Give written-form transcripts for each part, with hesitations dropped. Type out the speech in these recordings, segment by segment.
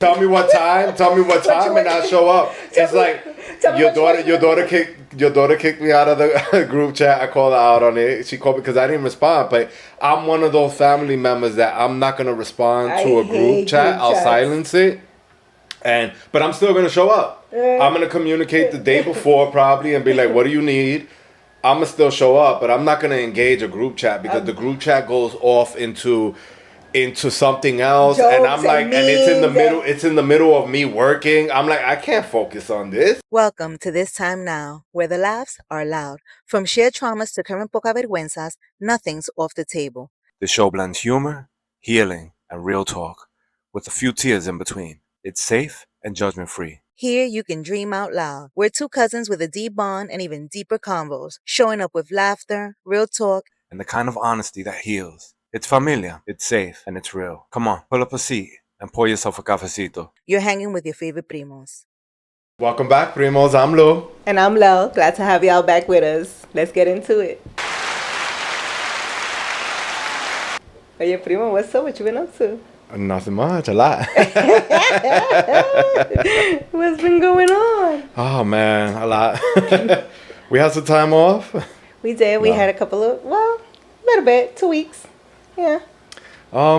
Tell me what time, and I'll show up. It's like your daughter kicked me out of the group chat. I called her out on it. She called me because I didn't respond. But I'm one of those family members that I'm not gonna respond to a group chat. I'll silence it, but I'm still gonna show up. I'm gonna communicate the day before probably and be like, "What do you need?" I'm gonna still show up, but I'm not gonna engage a group chat because the group chat goes off into something else, and I'm like, and it's in the middle of me working. I'm like, I can't focus on this. Welcome to This Time Now, where the laughs are loud. From shared traumas to current poca vergüenzas, nothing's off the table. The show blends humor, healing, and real talk, with a few tears in between. It's safe and judgment-free. Here you can dream out loud. We're two cousins with a deep bond and even deeper convos, showing up with laughter, real talk, And the kind of honesty that heals. It's familiar, it's safe, and it's real. Come on, pull up a seat and pour yourself a cafecito. You're hanging with your favorite primos. Welcome back, primos. I'm Lou. And I'm Lo. Glad to have y'all back with us. Let's get into it. Oye, primo, what's up? What you been up to? Nothing much, a lot. What's been going on? Oh man, a lot. We had some time off. We did. We had a couple of, a little bit, 2 weeks. Yeah. A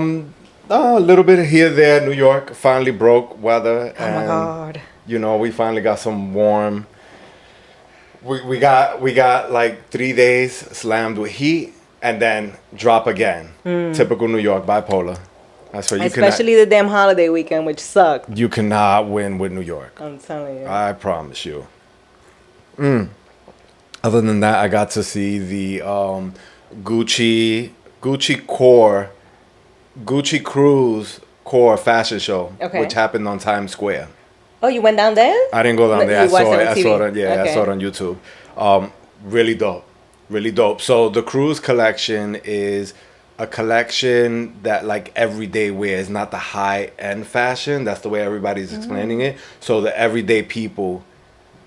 little bit here, there. New York finally broke weather, Oh my God. You know, we finally got some warm. We got like 3 days slammed with heat, and then drop again. Typical New York, bipolar. That's where Especially the damn holiday weekend, which sucked. You cannot win with New York. I'm telling you. I promise you. Other than that, I got to see the Gucci Cruise Core fashion show, which happened on Times Square. Oh, you went down there? I didn't go down there. I saw it on YouTube. Really dope. So the Cruise collection is a collection that like everyday wear is not the high end fashion. That's the way everybody's explaining it. So the everyday people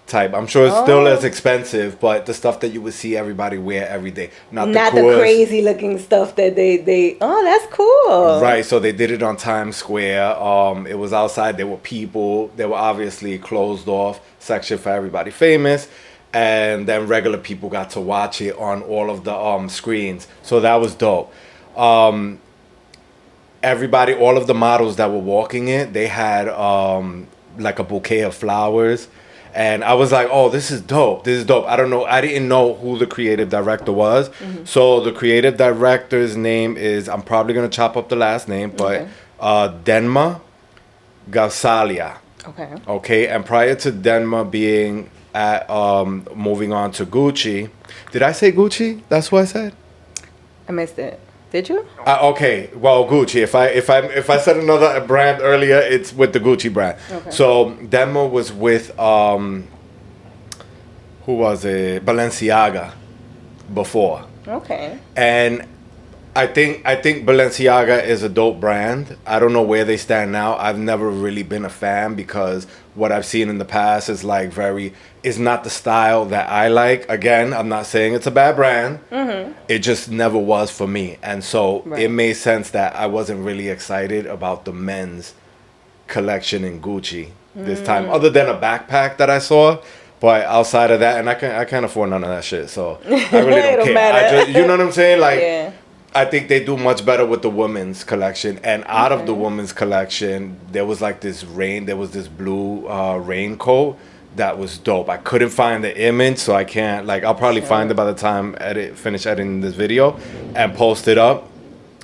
type. I'm sure it's still as expensive, but the stuff that you would see everybody wear every day. Not the crazy looking stuff that they oh, that's cool. Right, so they did it on Times Square. It was outside. There were people. There were obviously closed off section for everybody famous. And then regular people got to watch it on all of the screens. So that was dope. Everybody, all of the models that were walking it, they had like a bouquet of flowers. And I was like, oh, this is dope. I don't know. I didn't know who the creative director was. So the creative director's name is, I'm probably going to chop up the last name, but Denma Gausalia. Okay. And prior to Denma being at moving on to Gucci. Did I say Gucci? That's what I said? I missed it. Did you? Okay, well, Gucci. If I said another brand earlier, it's with the Gucci brand. Okay. So Demo was with who was it? Balenciaga before. Okay. And I think Balenciaga is a dope brand. I don't know where they stand now. I've never really been a fan because what I've seen in the past is like is not the style that I like. Again, I'm not saying it's a bad brand. It just never was for me. And so it made sense that I wasn't really excited about the men's collection in Gucci this time, other than a backpack that I saw. But outside of that, and I can't afford none of that shit, so I really don't care. You know what I'm saying? Like, I think they do much better with the women's collection. And out of the women's collection, there was like this blue raincoat that was dope. I couldn't find the image, so I can't, like, I'll probably find it by the time finish editing this video and post it up.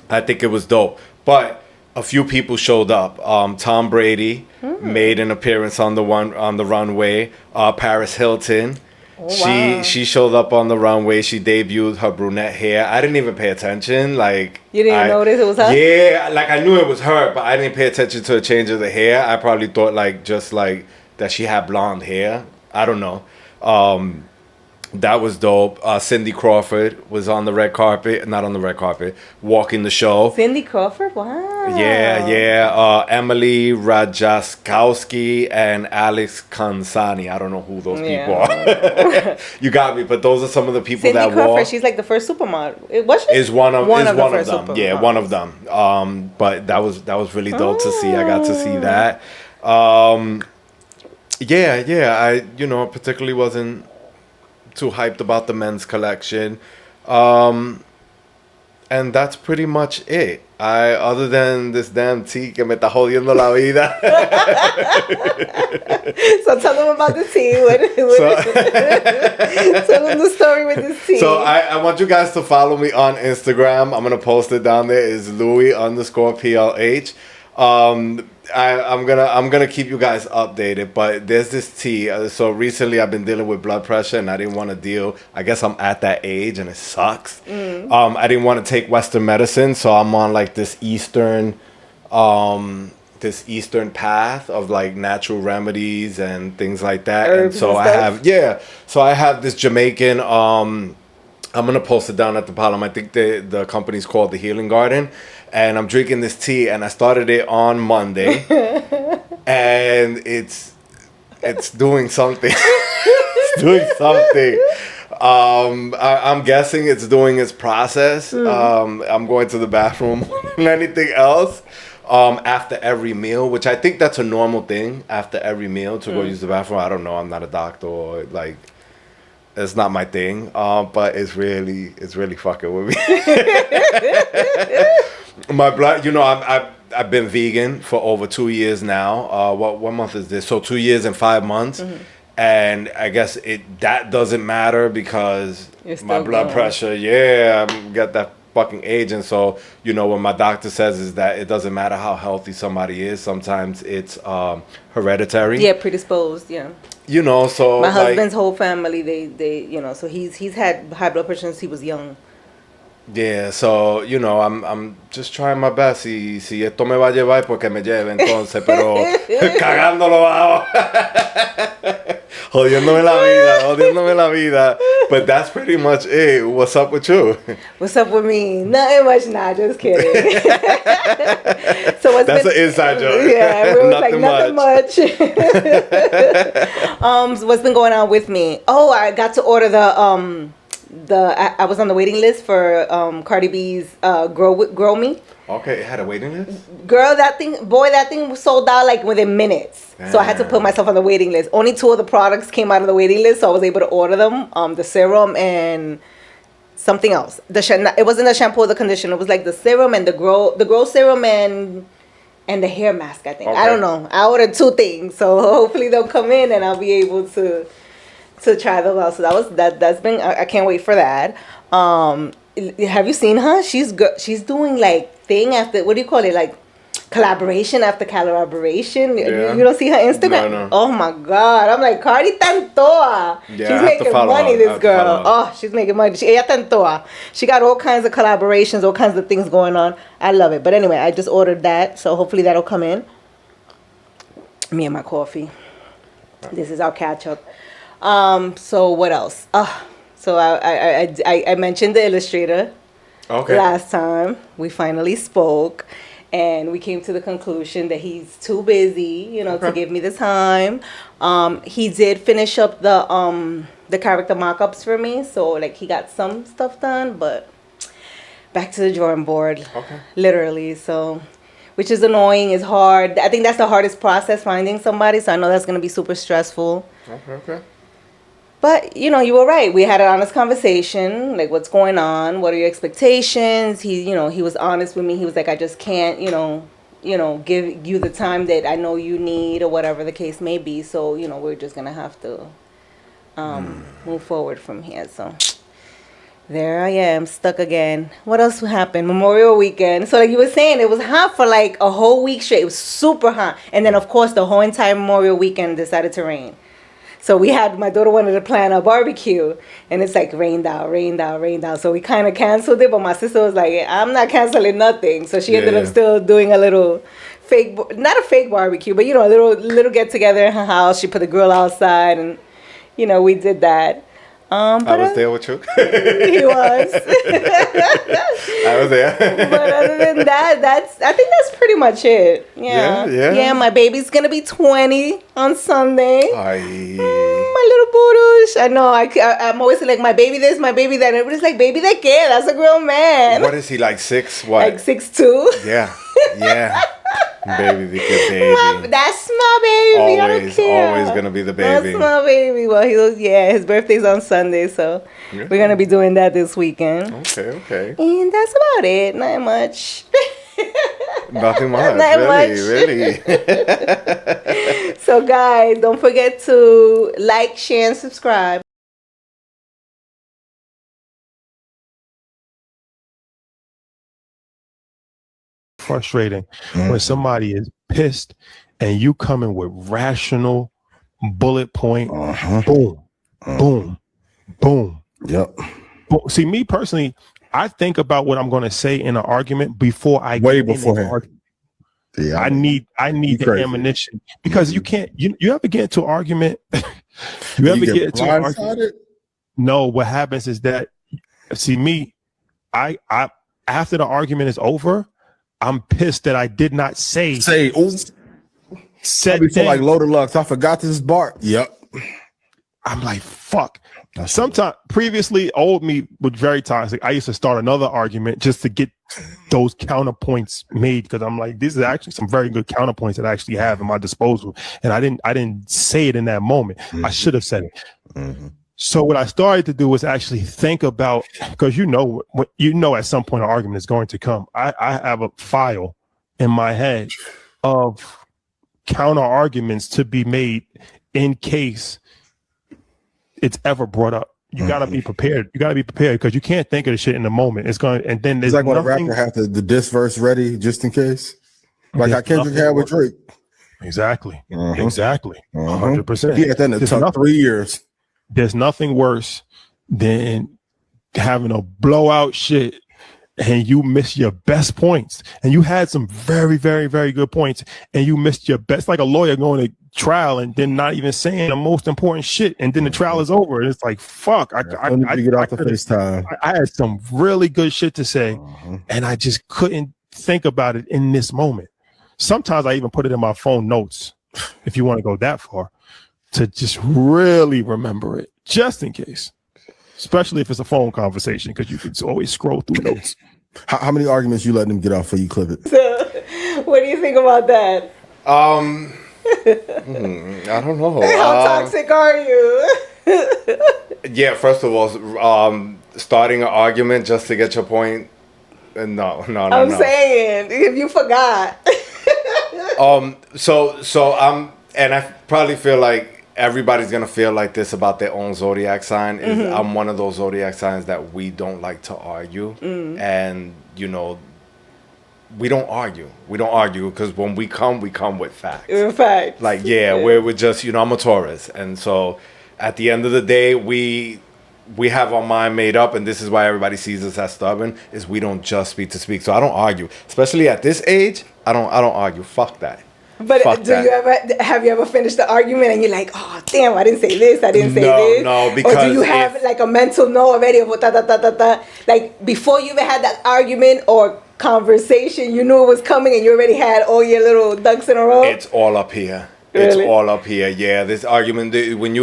I think it was dope. But a few people showed up. Tom Brady made an appearance on the runway. Paris Hilton. Wow. She showed up on the runway. She debuted her brunette hair. I didn't even pay attention. Like, you didn't notice it was her? Yeah, like I knew it was her, but I didn't pay attention to the change of the hair. I probably thought like just like that she had blonde hair. I don't know. That was dope. Cindy Crawford was on the red carpet, not on the red carpet, walking the show. Cindy Crawford? Wow. Yeah. Emily Rajaskowski and Alex Kansani. I don't know who those people are. You got me, but those are some of the people Cindy that Crawford, walk. she's like the first supermodel. Was she? Is one of the them. first Yeah, supermodels. one of them. But that was really dope to see. I got to see Oh. that. Yeah. I particularly wasn't too hyped about the men's collection. And that's pretty much it. Other than this damn tea que me está jodiendo la vida. So tell them about the tea. Tell them the story with this tea. So I want you guys to follow me on Instagram. I'm gonna post it down there. It's Louis_PLH. I'm gonna keep you guys updated. But there's this tea. So recently I've been dealing with blood pressure, and I didn't want to deal. I guess I'm at that age, and it sucks. I didn't want to take Western medicine, so I'm on like this Eastern path of like natural remedies and things like that. Herbs and so and stuff? So I have this Jamaican. I'm gonna post it down at the bottom. I think the company's called the Healing Garden, and I'm drinking this tea. And I started it on Monday, and it's doing something. It's doing something. I'm guessing it's doing its process. I'm going to the bathroom more than anything else. After every meal, which I think that's a normal thing after every meal to go use the bathroom. I don't know. I'm not a doctor or like. It's not my thing, but it's really fucking with me. My blood, I've been vegan for over 2 years now. What month is this? So 2 years and 5 months, and I guess that doesn't matter because my blood pressure. Yeah, I got that fucking age, and so what my doctor says is that it doesn't matter how healthy somebody is. Sometimes it's hereditary. Yeah, predisposed. Yeah. So My husband's whole family, they so he's had high blood pressure since he was young. Yeah, so I'm just trying my best. Si esto me va a llevar, pues que me lleve entonces, pero cagándolo bajo. Jodiéndome la vida. But that's pretty much it. What's up with you? What's up with me? Nothing much, nah, just kidding. That's an inside joke. Yeah, we was nothing much. So what's been going on with me? Oh, I got to order I was on the waiting list for Cardi B's Grow Me. Okay, it had a waiting list? Girl, that thing was sold out like within minutes. So I had to put myself on the waiting list. Only 2 of the products came out of the waiting list, so I was able to order them. The serum and something else. It wasn't the shampoo or the conditioner. It was like the serum and the grow serum and the hair mask, I think. Okay. I don't know. I ordered 2 things, so hopefully they'll come in and I'll be able to try them out. So that's been. I can't wait for that. Have you seen her? She's doing like thing after, what do you call it, like collaboration after collaboration. Yeah. You don't see her Instagram? No. Oh my god, I'm like, Cardi tantoa. Yeah, she's making money, this girl. Oh, she's making money. Ella tantoa. She got all kinds of collaborations, all kinds of things going on. I love it. But anyway, I just ordered that, so hopefully that'll come in. Me and my coffee. This is our catch up. So what else? So I mentioned the illustrator. Okay. Last time we finally spoke, and we came to the conclusion that he's too busy, to give me the time. He did finish up the character mock-ups for me, so like he got some stuff done, but back to the drawing board. Okay. Literally, so. Which is annoying, is hard. I think that's the hardest process, finding somebody, so I know that's going to be super stressful. Okay. But, you were right. We had an honest conversation, like, what's going on? What are your expectations? He was honest with me. He was like, I just can't, give you the time that I know you need or whatever the case may be. So, we're just going to have to move forward from here. So, there I am, stuck again. What else happened? Memorial weekend. So, like you were saying, it was hot for, like, a whole week straight. It was super hot. And then, of course, the whole entire Memorial weekend decided to rain. So my daughter wanted to plan a barbecue, and it's like rained out. So we kind of canceled it, but my sister was like, I'm not canceling nothing. So she ended up still doing a little not a fake barbecue, but, a little get together in her house. She put the grill outside, and, we did that. I was there with you. He was. I was there. But other than that, I think that's pretty much it. Yeah. Yeah. Yeah, my baby's gonna be 20 on Sunday. Ay. My little bootush. I know. I'm always like, my baby this, my baby that. And everybody's like, baby that kid. That's a grown man. What is he, like 6? What? Like 6'2". Yeah. Yeah. Baby, the good baby. That's my baby. I don't Always, care. always gonna be the baby. That's my baby. Well, his birthday's on Sunday, so Yeah. we're gonna be doing that this weekend. Okay. And that's about it. Not much. Nothing much. Not really. So, guys, don't forget to like, share, and subscribe. Frustrating when somebody is pissed and you come in with rational bullet point, boom, boom, boom. Yep. See, me personally, I think about what I'm going to say in an argument before I Way get in beforehand. an argument. Yeah. I need the crazy. ammunition because you can't. You ever get into an argument? you ever get into an argument? blindsided? No. What happens is that, see me, I after the argument is over, I'm pissed that I did not say Oh, said I feel thing. like Loaded Lux. I forgot this bar. Yep. I'm like, fuck. Sometimes previously, old me was very toxic. I used to start another argument just to get those counterpoints made because I'm like, these are actually some very good counterpoints that I actually have in my disposal, and I didn't say it in that moment. I should have said it. So what I started to do was actually think about, because at some point an argument is going to come. I have a file in my head of counter arguments to be made in case it's ever brought up. You gotta be prepared. You gotta be prepared because you can't think of the shit in the moment. It's going, and then there's It's like when a nothing. rapper has the diss verse ready just in case. Like how Kendrick had with Drake. Exactly. Uh-huh. Exactly. Uh-huh. 100%. He had that in the top 3 years. There's nothing worse than having a blowout shit and you miss your best points. And you had some very, very, very good points and you missed your best. Like a lawyer going to trial and then not even saying the most important shit. And then the trial is over. And it's like, fuck. I get off the FaceTime. I had some really good shit to say and I just couldn't think about it in this moment. Sometimes I even put it in my phone notes, if you want to go that far, to just really remember it, just in case. Especially if it's a phone conversation, because you can always scroll through notes. How many arguments you let them get off before you clip it? So, what do you think about that? I don't know. How toxic are you? Yeah, first of all, starting an argument just to get your point. No. I'm saying, if you forgot. So and I probably feel like everybody's gonna feel like this about their own zodiac sign. I'm one of those zodiac signs that we don't like to argue, and we don't argue. We don't argue because when we come with facts. In fact, Like we're just I'm a Taurus, and so at the end of the day we have our mind made up, and this is why everybody sees us as stubborn. Is we don't just speak to speak. So I don't argue, especially at this age. I don't argue. Fuck that. but Fuck that. have you ever finished the argument and you're like, oh damn, I didn't say this, I didn't say this? No, because or do you have like a mental note already of what like before you even had that argument or conversation, you knew it was coming and you already had all your little ducks in a row? It's all up here. Really? It's all up here. Yeah, this argument when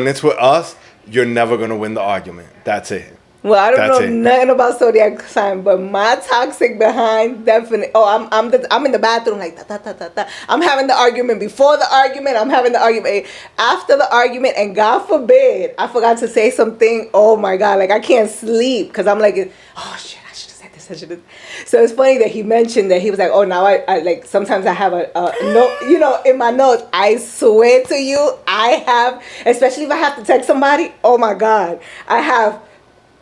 it's with us, you're never gonna win the argument. That's it. Well, I don't That's know it. nothing about zodiac sign, but my toxic behind definitely. Oh, I'm in the bathroom like da. I'm having the argument before the argument. I'm having the argument after the argument, and God forbid I forgot to say something. Oh my God, like I can't sleep because I'm like, oh shit, I should have said this. I should have. So it's funny that he mentioned that he was like, oh, now I like sometimes I have a note, in my notes. I swear to you, I have, especially if I have to text somebody. Oh my God, I have.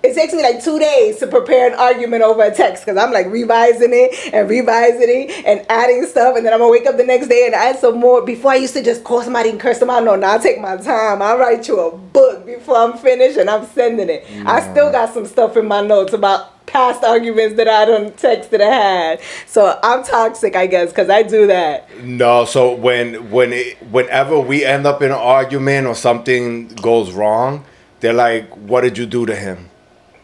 It takes me like 2 days to prepare an argument over a text because I'm like revising it and adding stuff, and then I'm gonna wake up the next day and add some more. Before I used to just call somebody and curse them out. No, now I take my time. I write you a book before I'm finished and I'm sending it. I still got some stuff in my notes about past arguments that I done texted I had. So I'm toxic, I guess, because I do that. No, so whenever we end up in an argument or something goes wrong, they're like, what did you do to him?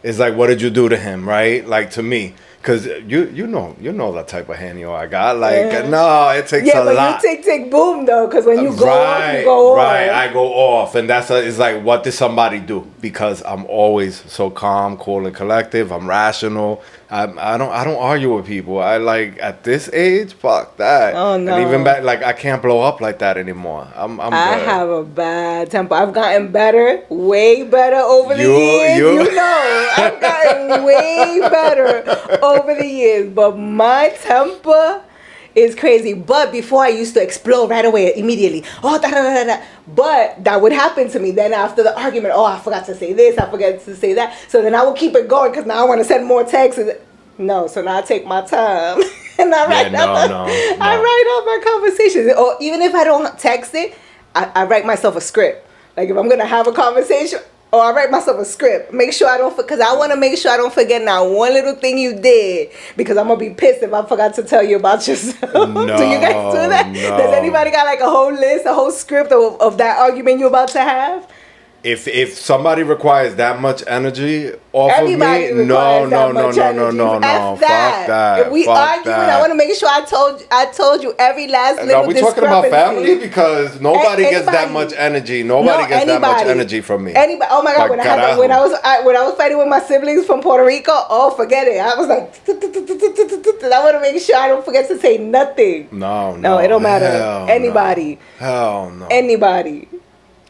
It's like, what did you do to him, right? Like, to me. Because you know that type of handio I got. Like, no, it takes a lot. Yeah, but you tick, boom, though. Because when you go off, you go off. Right, I go off. And it's like, what did somebody do? Because I'm always so calm, cool, and collective. I'm rational. I don't argue with people. I like, at this age, fuck that. Oh, no. And even back, like, I can't blow up like that anymore. I'm good. I have a bad temper. I've gotten better, way better over the years. You know, I've gotten way better over the years. But my temper is crazy. But before I used to explode right away, immediately. Oh, da da da da. But that would happen to me. Then after the argument, oh, I forgot to say this, I forgot to say that. So then I will keep it going because now I want to send more texts. No, so now I take my time. And I write I write out my conversations. Or even if I don't text it, I write myself a script. Like if I'm going to have a conversation, or I write myself a script. Make sure I don't, because I want to make sure I don't forget now one little thing you did, because I'm going to be pissed if I forgot to tell you about yourself. No, do you guys do that? No. Does anybody got like a whole list, a whole script of that argument you're about to have? If somebody requires that much energy off Everybody of me, no, fuck that. If we arguing, I want to make sure I told you every last little Are we talking about discrepancy. family? Because nobody gets that much energy. Nobody gets that much energy from me. Anybody? Oh my God! When I was fighting with my siblings from Puerto Rico, oh forget it. I was like, I want to make sure I don't forget to say nothing. No, it don't matter. Anybody? Hell no. Anybody?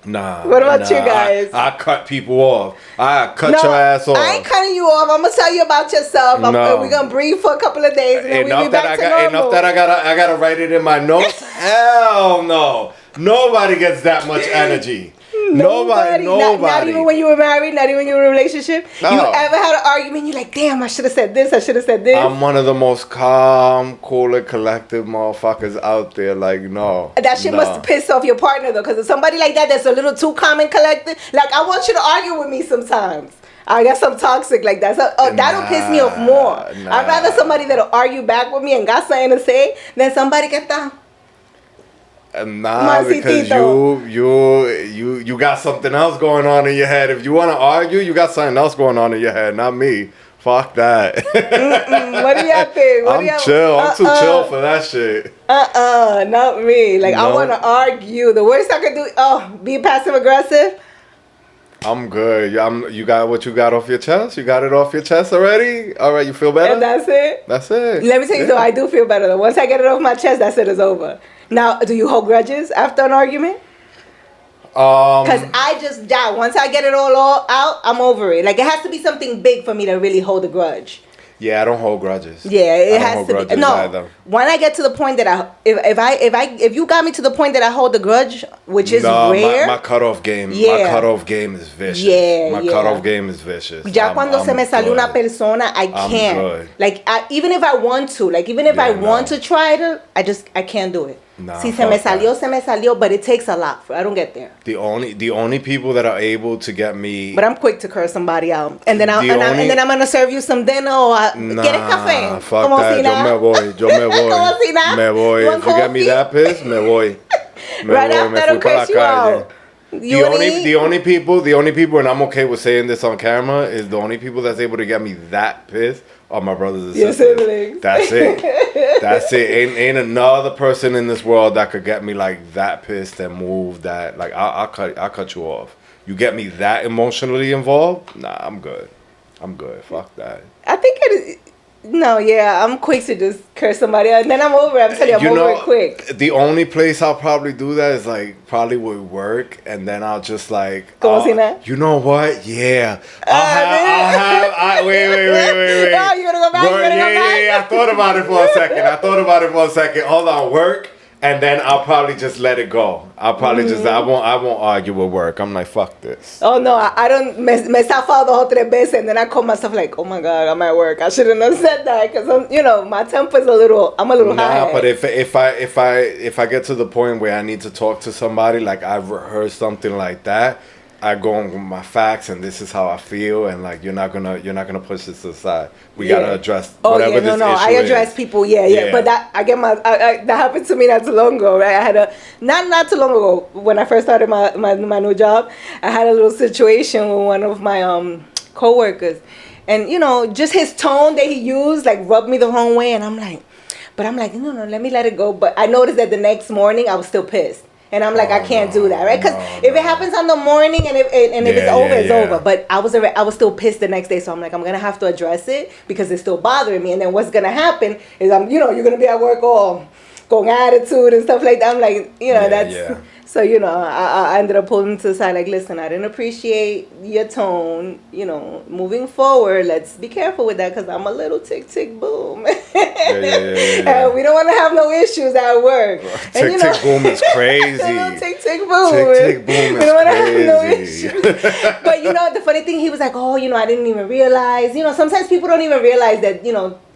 Nah. What about you guys? I cut people off. I cut your ass off. I ain't cutting you off. I'm gonna tell you about yourself. We're gonna breathe for a couple of days, and then we'll be back to normal. Enough that I gotta write it in my notes. Hell no. Nobody gets that much energy. Nobody. Not even when you were married, not even when you were in a relationship. No. You ever had an argument, you're like, damn, I should have said this, I should have said this. I'm one of the most calm, cool, and collective motherfuckers out there. Like, no. That shit must piss off your partner, though, because if somebody like that's a little too calm and collected, like, I want you to argue with me sometimes. I got some toxic like that. So, that'll piss me off more. I'd rather somebody that'll argue back with me and got something to say than somebody que está. Nah, because you got something else going on in your head. If you want to argue, you got something else going on in your head, not me. Fuck that. What do y'all think? I'm chill. I'm too chill for that shit. Not me. Like, I want to argue. The worst I could do, be passive aggressive. I'm good. You got what you got off your chest? You got it off your chest already? All right, you feel better? And that's it? That's it. Let me tell you, so I do feel better, though. Once I get it off my chest, that's it, it's over. Now, do you hold grudges after an argument? Because I just die. Once I get it all out, I'm over it. Like, it has to be something big for me to really hold a grudge. Yeah, I don't hold grudges. Yeah, it has to be. No, either. When I get to the point that if you got me to the point that I hold the grudge, which is rare. My cutoff game. Yeah. My cutoff game is vicious. Yeah, my cutoff game is vicious. Ya cuando se me sale una persona, I can't. Good. Like, even if I want to, I want to try it, I can't do it. Nah, si se me salió, but it takes a lot. I don't get there. The only people that are able to get me. But I'm quick to curse somebody out, and then I'm gonna serve you some dinner or ¿quieres café? Fuck that. Yo me voy. Me voy. If you get me that pissed, me voy. Right after I curse you out. The only people, and I'm okay with saying this on camera, is the only people that's able to get me that pissed are my brothers and sisters. Your siblings. That's it. That's it. Ain't another person in this world that could get me like that pissed and move that. Like, I'll cut you off. You get me that emotionally involved? Nah, I'm good. Fuck that. I think it is. No, yeah, I'm quick to just curse somebody out, and then I'm over it. I'm telling you, I'm over it quick. The only place I'll probably do that is like probably with work, and then I'll just like, you know what? Yeah, wait. Oh, you gonna go back? Yeah. I thought about it for a second. Hold on, work. And then I'll probably just let it go. I'll probably I won't argue with work. I'm like, fuck this. Oh no, I don't me zafado dos o tres veces, and then I call myself like, oh my God, I'm at work. I shouldn't have said that because my temper's I'm a little high. But if I get to the point where I need to talk to somebody, like I've rehearsed something like that, I go on with my facts, and this is how I feel, and like you're not gonna push this aside. We gotta address whatever this issue I address is. people, but that that happened to me not too long ago, right? I had a not too long ago when I first started my new job. I had a little situation with one of my coworkers, and just his tone that he used like rubbed me the wrong way, and I'm like, no, let me let it go. But I noticed that the next morning I was still pissed. And I'm like, I can't do that, right? Because if it happens on the morning and if it's over, it's over. But I was still pissed the next day, so I'm like, I'm gonna have to address it because it's still bothering me. And then what's gonna happen is you're gonna be at work all going attitude and stuff like that. I'm like, So I ended up pulling to the side, like, listen, I didn't appreciate your tone. Moving forward, let's be careful with that because I'm a little tick tick boom. And we don't want to have no issues at work. Tick tick boom is crazy. Tick tick boom. Tick tick boom We don't want to have no is issues. But the funny thing, he was like, oh, I didn't even realize. Sometimes people don't even realize that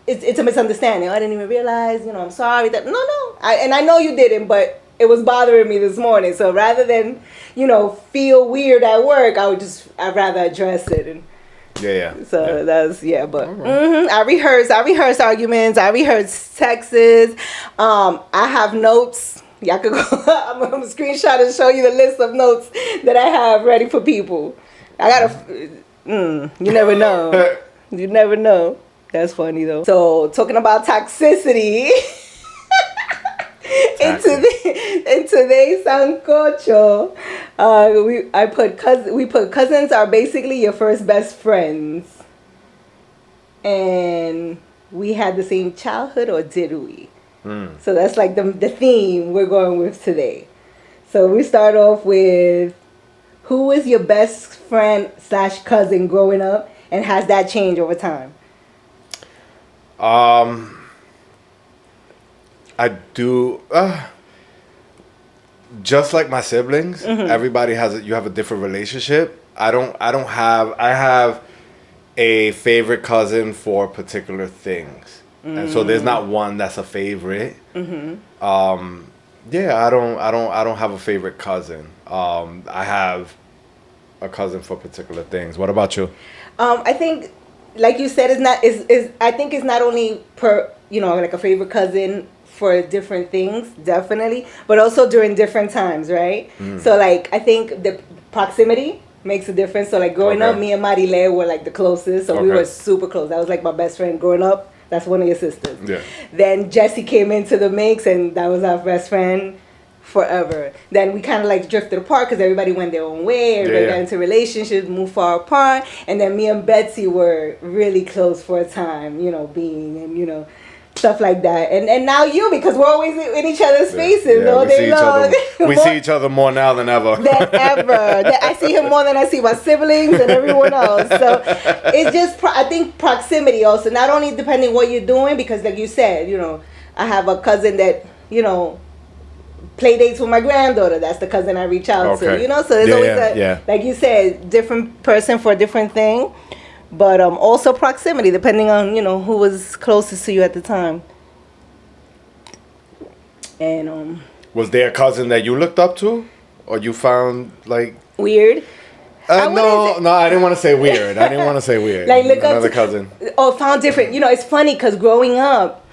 it's a misunderstanding. I didn't even realize. I'm sorry. No. I know you didn't, but it was bothering me this morning. So rather than, feel weird at work, I'd rather address it. And so that's, but I rehearse arguments. I rehearse texts. I have notes. Y'all could go, I'm going to screenshot and show you the list of notes that I have ready for people. I got to, you never know. You never know. That's funny though. So talking about toxicity. In today's sancocho, we put cousins are basically your first best friends, and we had the same childhood, or did we? So that's like the theme we're going with today. So we start off with, who was your best friend / cousin growing up, and has that changed over time? I do. Just like my siblings, everybody you have a different relationship. I have a favorite cousin for particular things, and so there's not one that's a favorite. I don't have a favorite cousin. I have a cousin for particular things. What about you? I think, like you said, I think it's not only per like a favorite cousin for different things, definitely, but also during different times, right? So like I think the proximity makes a difference. So like growing up, me and Marile were like the closest, so we were super close. That was like my best friend growing up. That's one of your sisters. Yeah. Then Jessie came into the mix, and that was our best friend forever. Then we kind of like drifted apart because everybody went their own way. Everybody got into relationships, moved far apart. And then me and Betsy were really close for a time, being and stuff like that. And now because we're always in each other's faces all day long. We see each other more now than ever. I see him more than I see my siblings and everyone else. So it's just, I think proximity also, not only depending what you're doing, because like you said, I have a cousin that, play dates with my granddaughter. That's the cousin I reach out to, so there's always like you said, different person for a different thing. But also proximity, depending on, who was closest to you at the time. And was there a cousin that you looked up to? Or you found, like... weird? No, I didn't want to say weird. Like, look another up cousin. Found different. It's funny because growing up,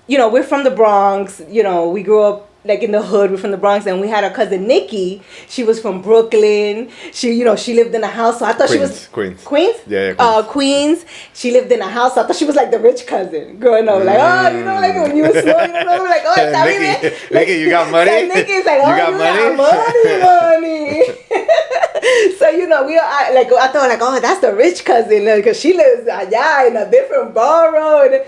we're from the Bronx. We grew up like in the hood. We're from the Bronx, and we had our cousin Nikki. She was from Brooklyn. She lived in a house. So I thought she was Queens. Yeah, Queens. Queens. She lived in a house. So I thought she was like the rich cousin growing up. Like, like when you were small, like, Nikki, you got money. Like, Nikki's like, you got money. So I thought like, that's the rich cousin because she lives allá in a different borough.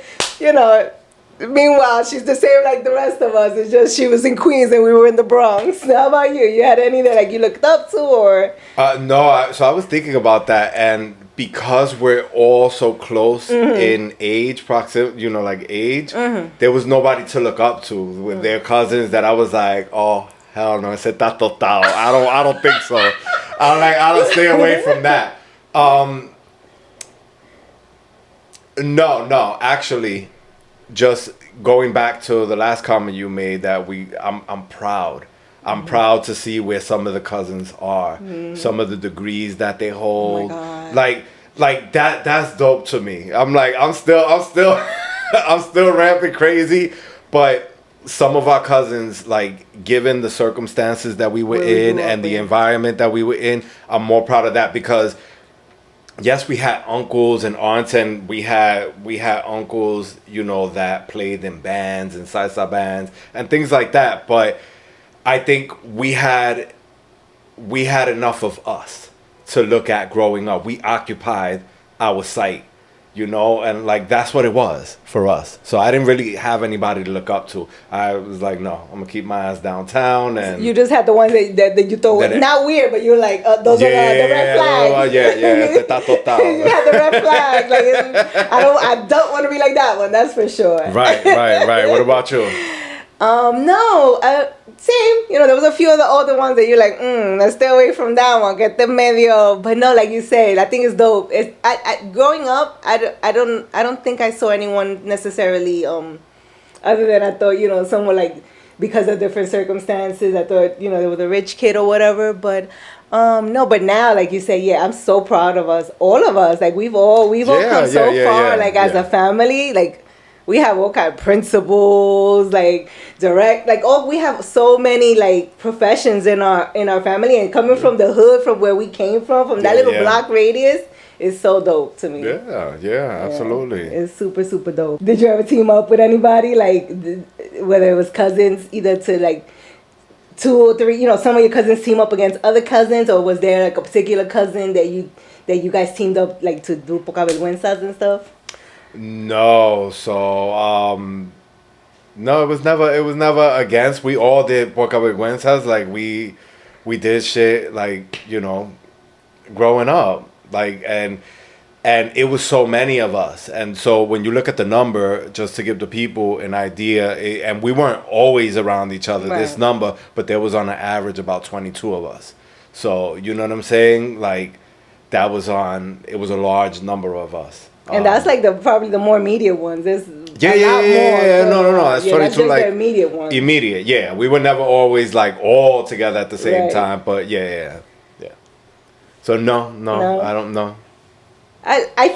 Meanwhile, she's the same like the rest of us. It's just she was in Queens and we were in the Bronx. How about you? You had any that like you looked up to, or? No. So I was thinking about that, and because we're all so close in age, proximity, like age, there was nobody to look up to with their cousins that I was like, oh hell no, ese está total. I don't think so. I'll stay away from that. No, actually. Just going back to the last comment you made, that I'm proud. I'm proud to see where some of the cousins are, some of the degrees that they hold. God. Like that's dope to me. I'm still I'm still rampant crazy, but some of our cousins, like, given the circumstances that we were Where we in grew up and the in. environment that we were in, I'm more proud of that because yes, we had uncles and aunts, and we had uncles, you know, that played in bands and salsa bands and things like that. But I think we had enough of us to look at growing up. We occupied our site, you know, and like that's what it was for us. So I didn't really have anybody to look up to. I was like, no, I'm gonna keep my ass downtown. And You just had the ones that you thought were not weird, but you're like, those are the red flags. Está total. You had the red flags. Like, I don't want to be like that one. That's for sure. Right. What about you? No, same. You know, there was a few of the older ones that you're like, let's stay away from that one. Get the medio. But no, like you said, I think it's dope. Growing up, I don't think I saw anyone necessarily, other than I thought, you know, someone like, because of different circumstances, I thought, you know, they were the rich kid or whatever. But no, but now, like you said, yeah, I'm so proud of us, all of us. Like we've all come so far, like as a family, like. We have all kind of principals, like direct, like we have so many like professions in our family, and coming from the hood, from where we came from that little block radius, is so dope to me. Yeah, absolutely. It's super, super dope. Did you ever team up with anybody, like whether it was cousins, either to like 2 or 3, you know, some of your cousins team up against other cousins, or was there like a particular cousin that you guys teamed up like to do poca vergüenzas and stuff? No, so no, it was never against. We all did poca vergüenzas. Like we did shit, like, you know, growing up, like, and it was so many of us. And so when you look at the number, just to give the people an idea, and we weren't always around each other, this number, but there was on an average about 22 of us. So you know what I'm saying? Like it was a large number of us. And that's like probably the more immediate ones. There's yeah. No. That's 22. That's just like the immediate ones. Immediate, yeah. We were never always like all together at the same time, but yeah. So no, I don't know. I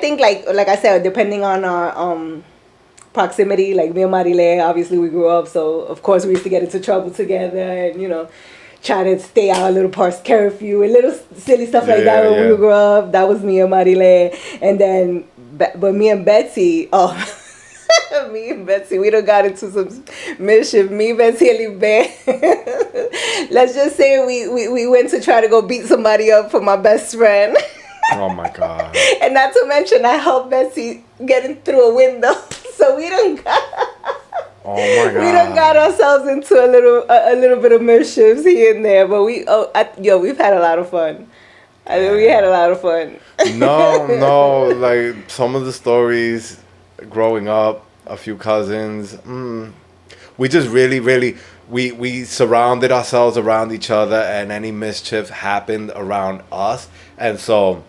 think like I said, depending on our proximity, like me and Marile, obviously we grew up, so of course we used to get into trouble together, and you know, try to stay out a little past curfew and little silly stuff like that when we grew up. That was me and Marile. And then, but me and Betsy, me and Betsy, we done got into some mischief. Me, Betsy, and Libe. Let's just say we went to try to go beat somebody up for my best friend. Oh my God. And not to mention, I helped Betsy getting through a window. So we done got... Oh my God. We done got ourselves into a little bit of mischiefs here and there, but we've had a lot of fun. I mean, we had a lot of fun. No, like some of the stories growing up, a few cousins, we just really, we surrounded ourselves around each other, and any mischief happened around us. And so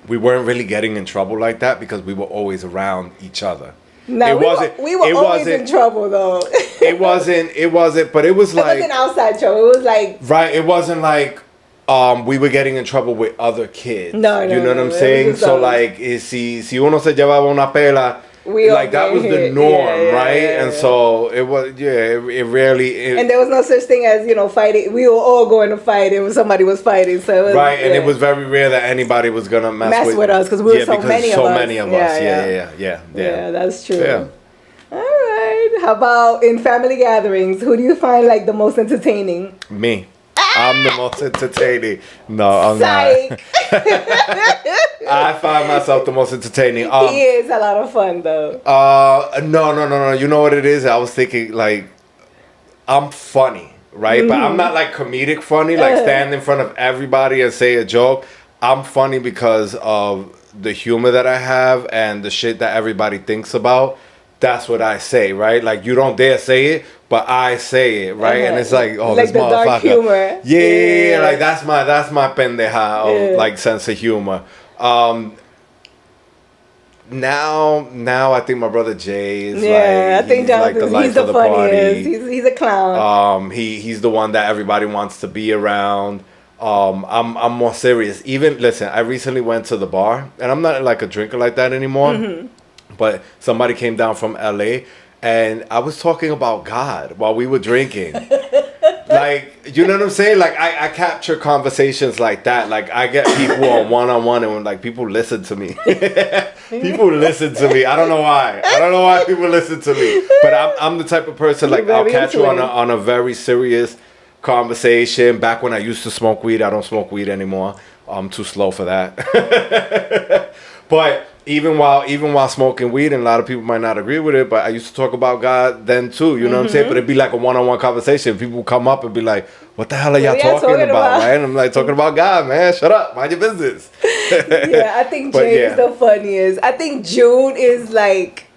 we weren't really getting in trouble like that because we were always around each other. No, we were always in trouble though. It wasn't, but it was like... It wasn't outside trouble, it was like... Right, it wasn't like we were getting in trouble with other kids. No, you know what I'm saying? So like, si uno se llevaba una pela, like that was the norm, right? And so it was, it rarely... and there was no such thing as, you know, fighting. We were all going to fight when somebody was fighting. So it was, right, and it was very rare that anybody was going to mess with us because we were so many of us. Yeah, that's true. Yeah. All right. How about in family gatherings? Who do you find like the most entertaining? Me. I'm the most entertaining. No, I'm Psych. not. I find myself the most entertaining. He is a lot of fun though. No. You know what it is? I was thinking like, I'm funny, right? But I'm not like comedic funny, like stand in front of everybody and say a joke. I'm funny because of the humor that I have and the shit that everybody thinks about. That's what I say, right? Like you don't dare say it, but I say it, right? And it's like, oh, like this the motherfucker. Dark humor. Yeah, like that's my pendeja of like sense of humor. now I think my brother Jay is I think he's like the Jonathan, life he's the of the funniest. party. He's a clown. He's the one that everybody wants to be around. I'm more serious. Even listen, I recently went to the bar, and I'm not like a drinker like that anymore. But somebody came down from LA, and I was talking about God while we were drinking. Like, you know what I'm saying? Like, I capture conversations like that. Like, I get people on one-on-one, and like people listen to me. People listen to me. I don't know why. I don't know why people listen to me. But I'm the type of person, like, I'll catch you on a very serious conversation. Back when I used to smoke weed, I don't smoke weed anymore. I'm too slow for that. But even while smoking weed, and a lot of people might not agree with it, but I used to talk about God then too. You know what I'm saying? But it'd be like a one-on-one conversation. People come up and be like, "What the hell are y'all talking about?" Right? And I'm like, "Talking about God, man. Shut up. Mind your business." Yeah, I think Jay is the funniest. I think June is like,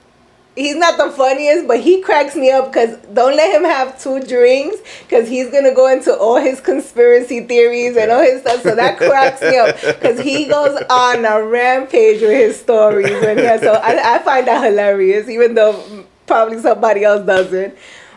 he's not the funniest, but he cracks me up because don't let him have 2 drinks because he's going to go into all his conspiracy theories and all his stuff. So that cracks me up because he goes on a rampage with his stories. So I find that hilarious, even though probably somebody else doesn't.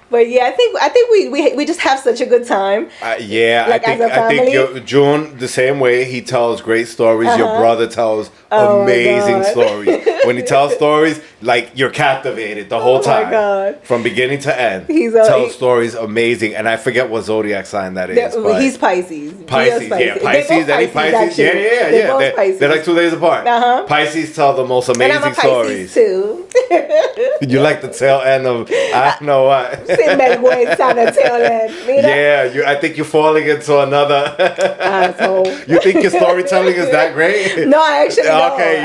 But yeah, I think we just have such a good time. Yeah, like I think June the same way. He tells great stories. Your brother tells amazing stories. When he tells stories, like you're captivated the whole time. Oh my God. From beginning to end. He tells stories amazing. And I forget what zodiac sign that is. He's Pisces. Pisces. Any Pisces. Yeah. They're like 2 days apart. Pisces tell the most amazing and I'm a stories. Pisces too. You like the tail end of I don't know what. Yeah, I think you're falling into another asshole. You think your storytelling is that great? No, I actually don't. Okay,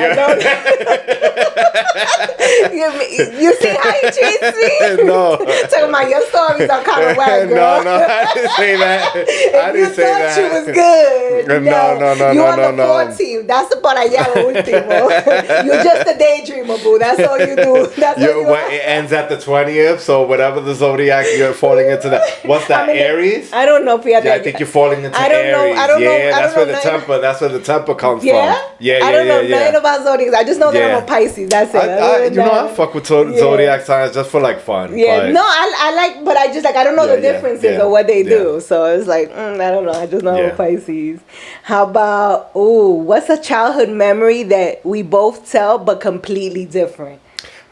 you see how he treats me? No. Talking about your stories are kind of whack, girl. No, I didn't say that. I didn't say that. You was good. No. You on the 14th. That's the para allá último. You're just a daydreamer, boo. That's all you do. That's what it ends at the 20th, so whatever the zodiac, you're falling into that. What's that, Aries? I don't know if we have that. I think you're falling into Aries. I don't know. That's where the temper comes from. Yeah, I don't know nothing about zodiacs. I just know that I'm a Pisces. That's it. I fuck with zodiac signs just for like fun. Yeah, no, I like, but I just like I don't know the differences of what they do. So it's like I don't know. I just know I'm a Pisces. How about what's a childhood memory that we both tell but completely different?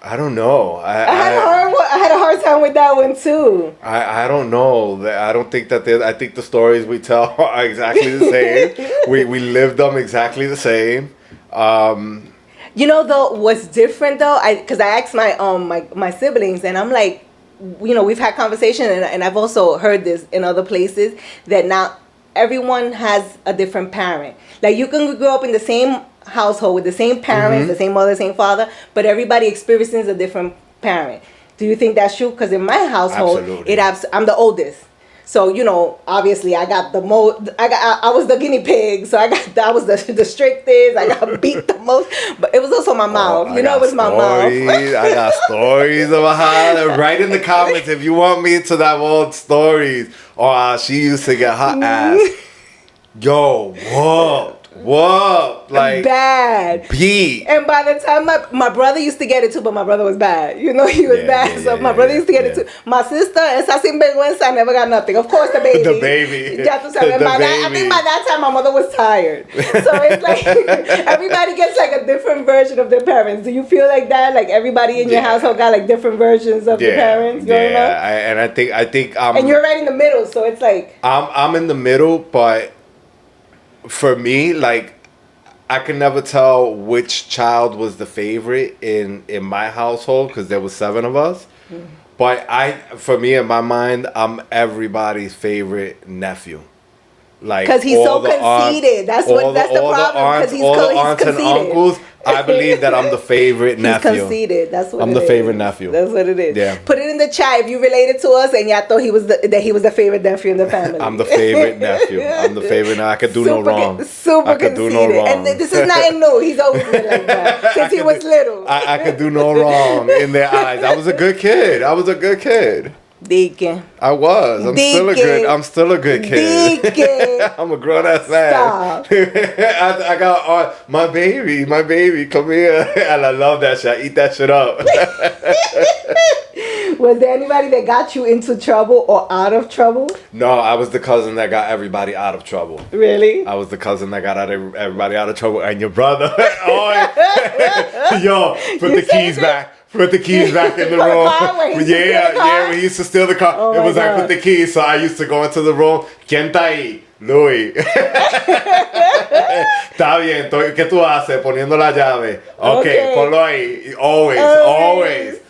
I don't know. I had a hard time with that one too. I don't know. I don't think that I think the stories we tell are exactly the same. we live them exactly the same. You know though, what's different though? Because I asked my siblings, and I'm like, we've had conversation, and I've also heard this in other places that now everyone has a different parent. Like you can grow up in the same household with the same parents, the same mother, same father, but everybody experiences a different parent. Do you think that's true? Because in my household, I'm the oldest. So, obviously I got the most, I was the guinea pig. So I was the strictest. I got beat the most, but it was also my mouth. It was my mouth. I got stories about how, write in the comments if you want me to that old stories. Or she used to get her ass. Yo, whoa, like bad. Pete. And by the time my brother used to get it too, but my brother was bad. He was bad. So my brother used to get it too. My sister, esa sinvergüenza, never got nothing. Of course, the baby. The baby. I think by that time my mother was tired. So it's like everybody gets like a different version of their parents. Do you feel like that? Like everybody in your household got like different versions of their parents growing up? And I think and you're right in the middle, so it's like I'm in the middle, but for me, like, I can never tell which child was the favorite in my household because there was 7 of us. But for me, in my mind, I'm everybody's favorite nephew. Like, because he's so conceited. That's the problem. Because all the aunts and uncles. I believe that I'm the favorite nephew. He's conceited. That's what I'm the favorite nephew. That's what it is. Yeah. Put it in the chat if you related to us and y'all thought he was the favorite nephew in the family. I'm the favorite nephew. I'm the favorite. I could do no wrong. Super conceited. Do no wrong. And this is nothing new. He's always been like that since he was little. I could do no wrong in their eyes. I was a good kid. Deacon. I was. I'm still a good kid. Deacon. I'm a grown ass man. Stop. I got my baby, come here, and I love that shit. I eat that shit up. Was there anybody that got you into trouble or out of trouble? No, I was the cousin that got everybody out of trouble. Really? I was the cousin that got everybody out of trouble, and your brother. Yo, put the keys back. Put the keys back in the room. Yeah, when he used to steal the car. Oh it was God. like, put the keys. So I used to go into the room. ¿Quién está ahí? Louis. Está bien. ¿Qué tú haces? Poniendo la llave. Okay, ponlo ahí. Always.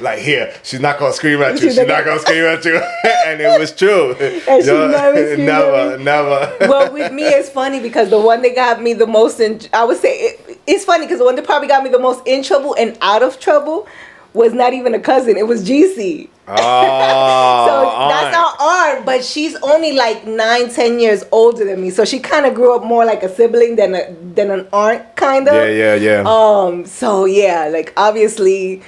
Like, here, she's not going to scream at you. She's not going to scream at you. And it was true. And she never screamed Never. Well, with me, it's funny because the one that got me the most I would say, it's funny because the one that probably got me the most in trouble and out of trouble was not even a cousin. It was GC. Oh, So that's our aunt, but she's only like 9-10 years older than me. So she kind of grew up more like a sibling than an aunt, kind of. Yeah. So yeah, like obviously,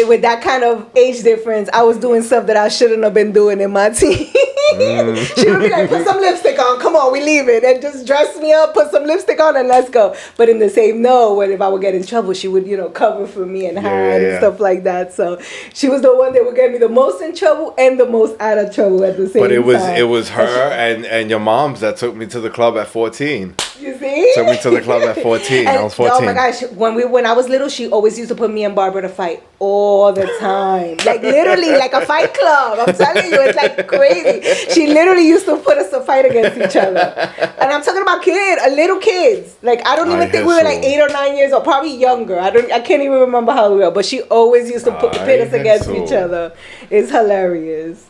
with that kind of age difference, I was doing stuff that I shouldn't have been doing in my teen. She would be like, put some lipstick on, come on, we leaving, and just dress me up, put some lipstick on, and let's go. But in the same when if I would get in trouble, she would, cover for me and hide and stuff like that. So she was the one that would get me the most in trouble and the most out of trouble at the same time. But it was her and your mom's that took me to the club at 14. You see? Took me to the club at 14. I was 14. Oh my gosh, when I was little, she always used to put me and Barbara to fight all the time. Like literally like a fight club. I'm telling you, it's like crazy. She literally used to put us to fight against each other. And I'm talking about little kids. Like I don't even think we were like 8 or 9 years old, probably younger. I can't even remember how we were, but she always used to pit us against each other. It's hilarious.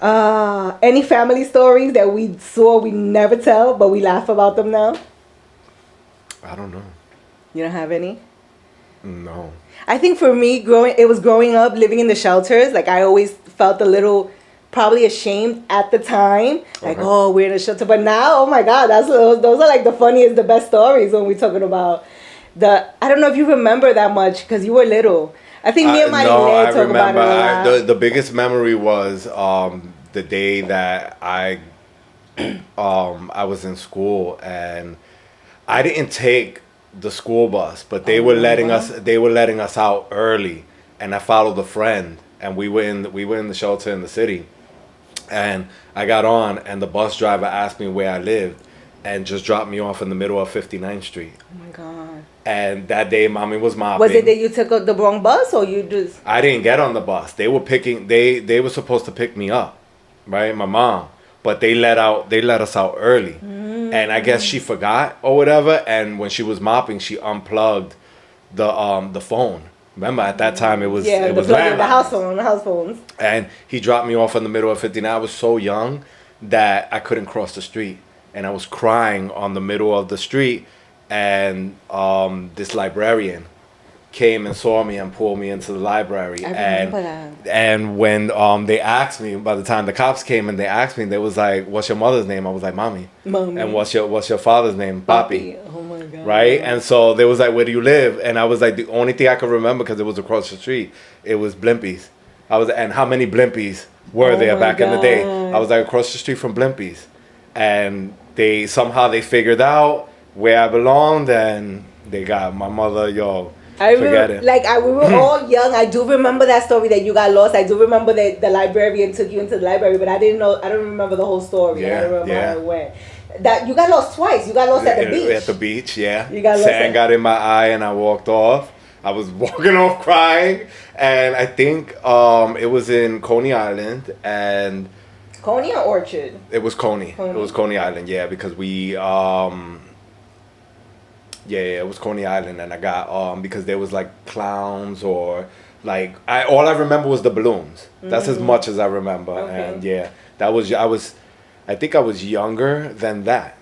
Any family stories that we never tell, but we laugh about them now? I don't know. You don't have any? No. I think for me, growing up, living in the shelters, like I always felt a little probably ashamed at the time. Like, oh, we're in a shelter. But now, oh my God, those are like the funniest, the best stories when we're talking about I don't know if you remember that much because you were little. I think me and my dad talk about it a lot. The biggest memory was the day that I was in school and I didn't take the school bus, but they were letting us out early, and I followed a friend, and we were in the shelter in the city, and I got on, and the bus driver asked me where I lived, and just dropped me off in the middle of 59th Street. Oh my God. And that day, mommy was mopping. Was it that you took the wrong bus, or you just? I didn't get on the bus. They were supposed to pick me up, right? My mom, but they let us out early, and I guess she forgot or whatever. And when she was mopping, she unplugged the phone. Remember, at that time it was the house phones. And he dropped me off in the middle of 59. I was so young that I couldn't cross the street, and I was crying on the middle of the street. And this librarian came and saw me and pulled me into the library. And when they asked me, by the time the cops came and they asked me, they was like, "What's your mother's name?" I was like, "Mommy." And what's your father's name? Papi. Oh my God. Right? And so they was like, "Where do you live?" And I was like, the only thing I could remember, because it was across the street, it was Blimpies. And how many Blimpies were there back in the day? I was like, across the street from Blimpies. And they figured out where I belonged, and they got my mother, forget it. We were all young. I do remember that story that you got lost. I do remember that the librarian took you into the library, but I don't remember the whole story. I don't remember how it went. That you got lost twice. You got lost at the beach. At the beach, yeah. You got lost. Sand got in my eye, and I walked off. I was walking off crying, and I think it was in Coney Island, and Coney or Orchard? It was Coney. It was Coney Island, yeah, because we it was Coney Island, and I got because there was like clowns or like all I remember was the balloons. That's as much as I remember. Okay. And I think I was younger than that.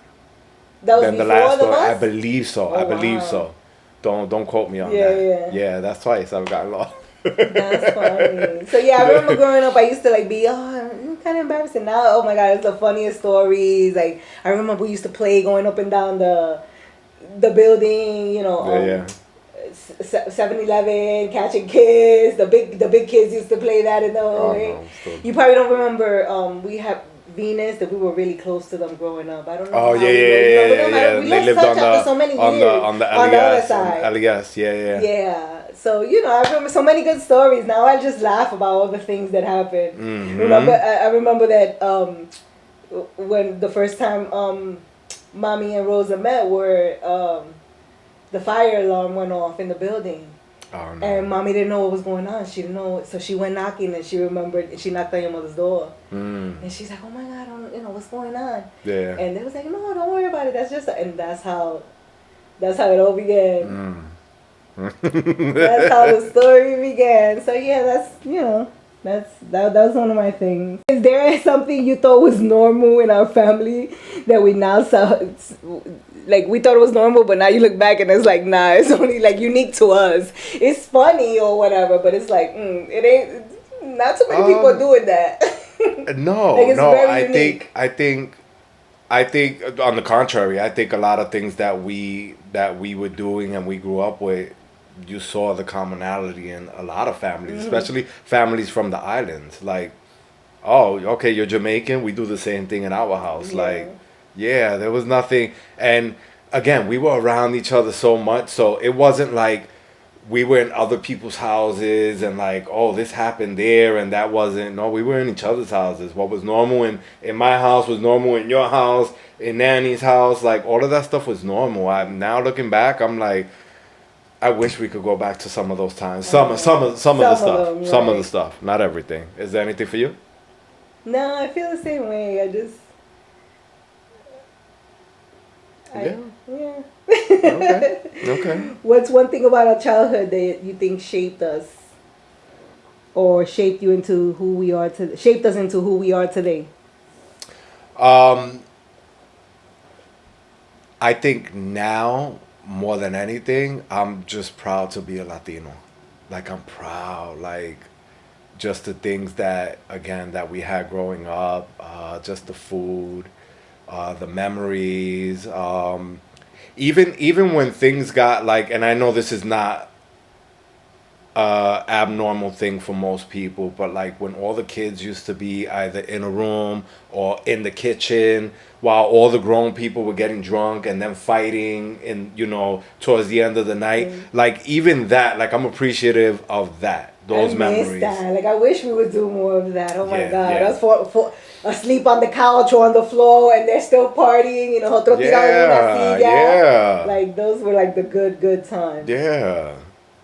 That was before the last story. bus? I believe so. Oh, I believe so. Don't quote me on that. Yeah, that's twice I've gotten lost. That's funny. So yeah, I remember growing up, I used to be kind of embarrassing. Now, oh my God, it's the funniest stories. Like I remember we used to play going up and down the building, 7-Eleven, catching kids. The big kids used to play that in the hallway. no, still- You probably don't remember. We have Venus that we were really close to them growing up. I don't know. Oh how yeah, we yeah, were. You yeah, remember yeah, them? yeah. We They lost lived touch on after so many years. on the on the other LES, side. LES, yeah, yeah. Yeah. So I remember so many good stories. Now I just laugh about all the things that happened. Mm-hmm. I remember that when the first time Mommy and Rosa met, where the fire alarm went off in the building. Oh no. And Mommy didn't know what was going on. She didn't know, so she went knocking, and she remembered. And she knocked on your mother's door, and she's like, "Oh my God, I don't, what's going on?" Yeah. And they was like, "No, don't worry about it. That's just," and that's how it all began. That's how the story began. So yeah, that was one of my things. Is there something you thought was normal in our family that we now saw? Like, we thought it was normal, but now you look back and it's like, nah, it's only like unique to us. It's funny or whatever, but it's like, it ain't. Not too many people are doing that. No, Like, it's no. very unique. I think on the contrary, I think a lot of things that we were doing and we grew up with, you saw the commonality in a lot of families, especially families from the islands. Like, oh, okay, you're Jamaican, we do the same thing in our house. Yeah. Like, yeah, there was nothing. And again, we were around each other so much, so it wasn't like we were in other people's houses and like, oh, this happened there and that wasn't. No, we were in each other's houses. What was normal in my house was normal in your house, in Nanny's house. Like, all of that stuff was normal. I'm now looking back, I'm like, I wish we could go back to some of those times. Some of the stuff. Some of Some of the right. stuff. Not everything. Is there anything for you? No, I feel the same way. Yeah. Okay. What's one thing about our childhood that you think shaped us, or shaped you into who we are to shaped us into who we are today? I think now, more than anything, I'm just proud to be a Latino. Like, I'm proud. Like, just the things that, again, that we had growing up, just the food, the memories. Even when things got like, and I know this is not abnormal thing for most people, but like when all the kids used to be either in a room or in the kitchen while all the grown people were getting drunk and then fighting and towards the end of the night, like even that, like I'm appreciative of that, those I memories. miss that. Like, I wish we would do more of that. Oh my Yeah, God, yeah. us for asleep on the couch or on the floor, and they're still partying. Otro tirado en una silla. Yeah. Like, those were like the good times. Yeah.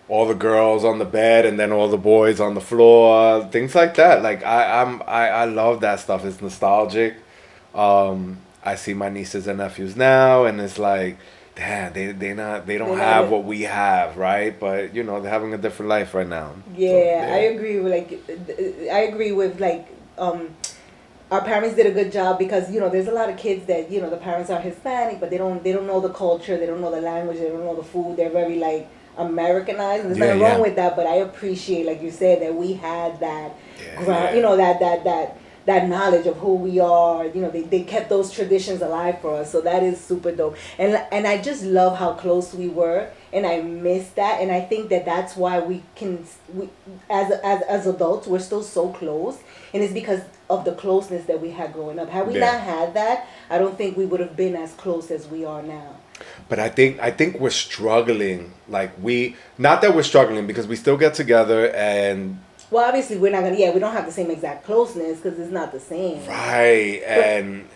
All the girls on the bed and then all the boys on the floor, things like that. Like I love that stuff. It's nostalgic. I see my nieces and nephews now, and it's like, damn, they don't have what we have, right? But they're having a different life right now. Yeah, So, I agree with our parents did a good job, because there's a lot of kids that the parents are Hispanic, but they don't know the culture, they don't know the language, they don't know the food. They're very like Americanized, and there's nothing wrong with that. But I appreciate, like you said, that we had that ground, that knowledge of who we are. They kept those traditions alive for us, so that is super dope. And I just love how close we were, and I miss that. And I think that that's why we as adults, we're still so close, and it's because of the closeness that we had growing up. Had we not had that, I don't think we would have been as close as we are now. But I think we're struggling. Like, not that we're struggling, because we still get together and. Well, obviously we're not gonna. Yeah, we don't have the same exact closeness because it's not the same. Right,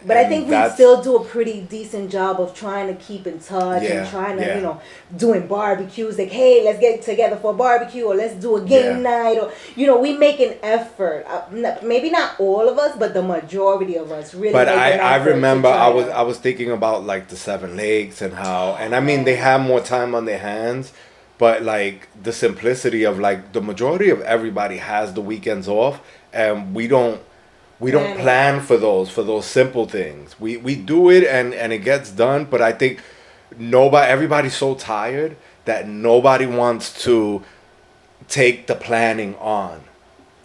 but I think we still do a pretty decent job of trying to keep in touch and trying to, doing barbecues. Like, hey, let's get together for a barbecue, or let's do a game night, or we make an effort. Maybe not all of us, but the majority of us really. But make an I effort remember to try I was thinking about like the Seven Lakes and how, and I mean they have more time on their hands. But like the simplicity of like the majority of everybody has the weekends off, and we don't plan for those simple things. We do it and it gets done, but I think everybody's so tired that nobody wants to take the planning on.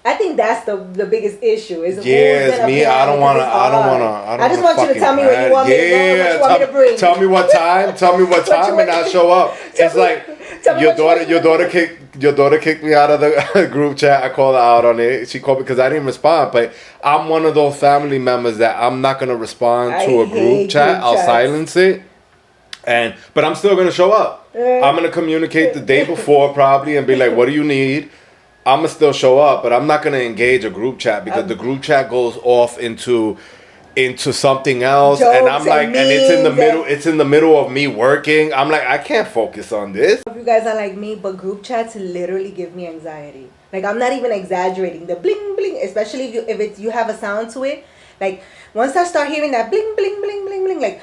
I think that's the biggest issue. Is Yes, me. I don't wanna. I just want you to tell me what you want me to know, what you want me to bring. Tell me what time. Tell me what time, and I'll show up. It's like your daughter kicked me out of the group chat. I called her out on it. She called me because I didn't respond. But I'm one of those family members that I'm not gonna respond to a group chat. I'll silence it. But I'm still gonna show up. I'm gonna communicate the day before probably and be like, "What do you need?" I'm gonna still show up, but I'm not gonna engage a group chat because the group chat goes off into something else, and I'm like, and it's in the middle. It's in the middle of me working. I'm like, I can't focus on this. If you guys are like me, but group chats literally give me anxiety. Like I'm not even exaggerating. The bling bling, especially if you have a sound to it. Like once I start hearing that bling bling bling bling bling, like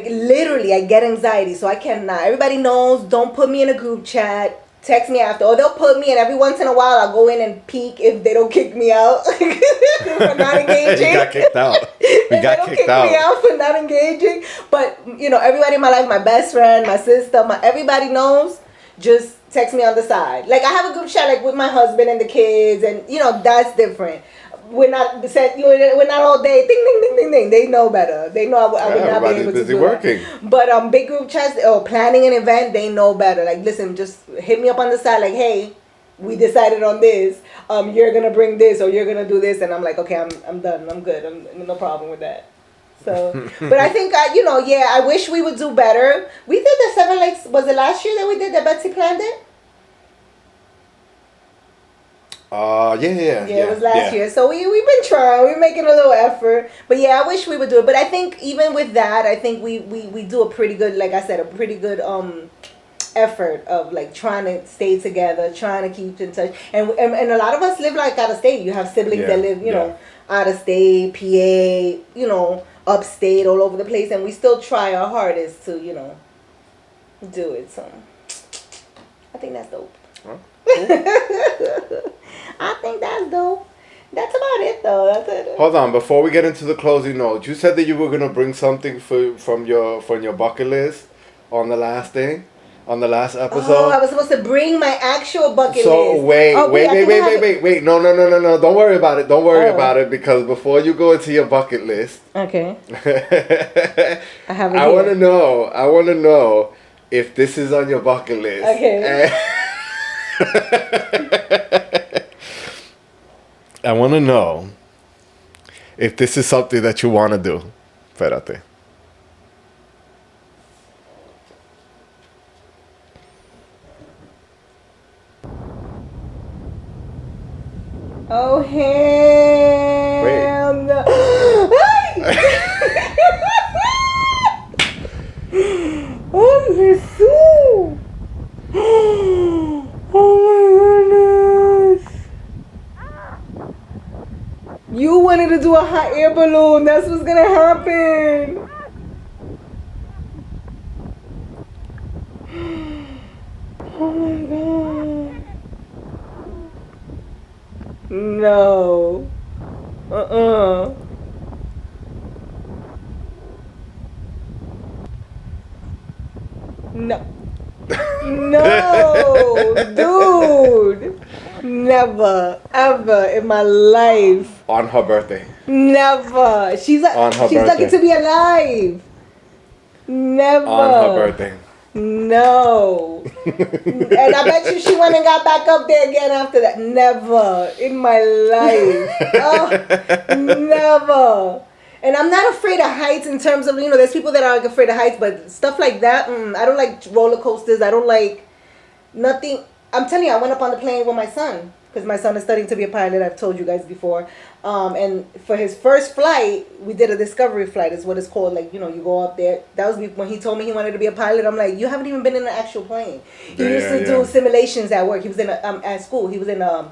literally I get anxiety. So I cannot. Everybody knows. Don't put me in a group chat. Text me after, or they'll put me, and every once in a while I'll go in and peek if they don't kick me out for not engaging. You got kicked out. We got kicked out. Me out for not engaging. But everybody in my life, my best friend, my sister, everybody knows. Just text me on the side. Like I have a group chat like with my husband and the kids, and that's different. We're not all day. Ding ding ding ding ding. They know better. They know I would not be able to do working. That. But big group chats or planning an event, they know better. Like listen, just hit me up on the side. Like hey, we decided on this. You're gonna bring this or you're gonna do this, and I'm like okay, I'm done. I'm good. I'm no problem with that. So, but I think I wish we would do better. We did the 7 Lakes. Was it last year that we did that? Betsy planned it. Yeah, it was last year. So we've been trying. We're making a little effort. But yeah, I wish we would do it. But I think even with that, I think we do a pretty good, like I said, a pretty good effort of like trying to stay together, trying to keep in touch. And a lot of us live like out of state. You have siblings that live, out of state, PA, upstate, all over the place, and we still try our hardest to, do it. So I think that's dope. Huh? Cool. I think that's dope. That's about it, though. That's it. Hold on, before we get into the closing notes, you said that you were gonna bring something from your bucket list on the last thing, on the last episode. Oh, I was supposed to bring my actual bucket list. So wait. No. Don't worry about it. Don't worry about it because before you go into your bucket list, okay. I have it. I want to know if this is on your bucket list. Okay. I want to know if this is something that you want to do. Espérate. Oh, hell no. Oh, Jesús. Oh, my goodness. You wanted to do a hot air balloon. That's what's going to happen. Oh, my God. No. No. No, dude. Never, ever in my life. On her birthday. Never. She's lucky to be alive. Never. On her birthday. No. And I bet you she went and got back up there again after that. Never in my life. Oh, never. And I'm not afraid of heights in terms of, there's people that are afraid of heights, but stuff like that, I don't like roller coasters. I don't like nothing. I'm telling you, I went up on the plane with my son because my son is studying to be a pilot. I've told you guys before. And for his first flight, we did a discovery flight is what it's called. Like, you go up there. That was when he told me he wanted to be a pilot. I'm like, you haven't even been in an actual plane. He used to do simulations at work. He was at school. He was in a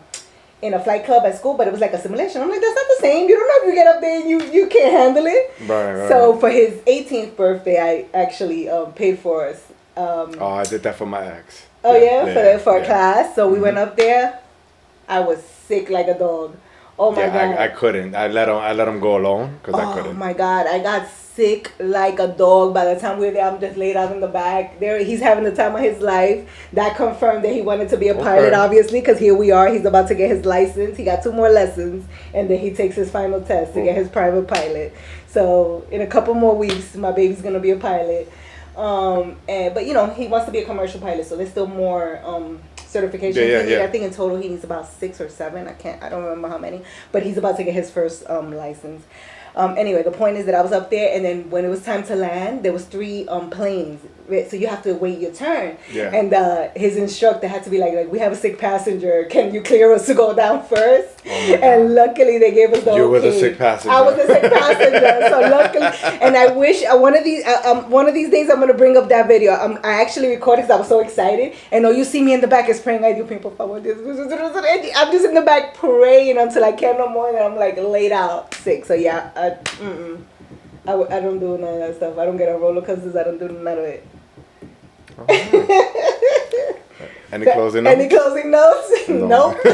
flight club at school, but it was like a simulation. I'm like, that's not the same. You don't know if you get up there and you can't handle it. Right. So for his 18th birthday, I actually paid for us. I did that for my ex. Oh yeah, for a class. So we went up there. I was sick like a dog. Oh my Yeah, God. I couldn't. I let him go alone because I Oh couldn't. my God, I got sick like a dog. By the time we were there, I'm just laid out in the back. There, he's having the time of his life. That confirmed that he wanted to be a pilot, obviously, because here we are. He's about to get his license. He got 2 more lessons, and then he takes his final test to get his private pilot. So in a couple more weeks, my baby's gonna be a pilot. But you know, he wants to be a commercial pilot, so there's still more certifications. Yeah. I think in total he needs about 6 or 7. I don't remember how many, but he's about to get his first license. Anyway, the point is that I was up there, and then when it was time to land, there was 3 planes, so you have to wait your turn. Yeah. And his instructor had to be like, we have a sick passenger. Can you clear us to go down first? And luckily they gave us the You okay. were the sick passenger. I was the sick passenger. So luckily, and I wish one of these days I'm gonna bring up that video. I actually recorded because I was so excited. And all you see me in the back is praying. I do people for this. I'm just in the back praying until I can't no more, and I'm like laid out sick. So yeah, I don't do none of that stuff. I don't get on roller coasters. I don't do none of it. Any closing notes? Any closing notes? No. Nope. I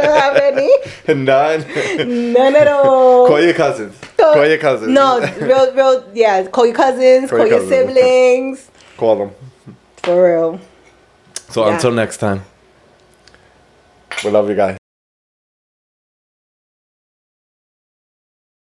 don't have any. None at all. Call your cousins. Call your cousins. No, real, yeah. Call your cousins. Call your siblings. Call them. For real. So until next time, we love you guys.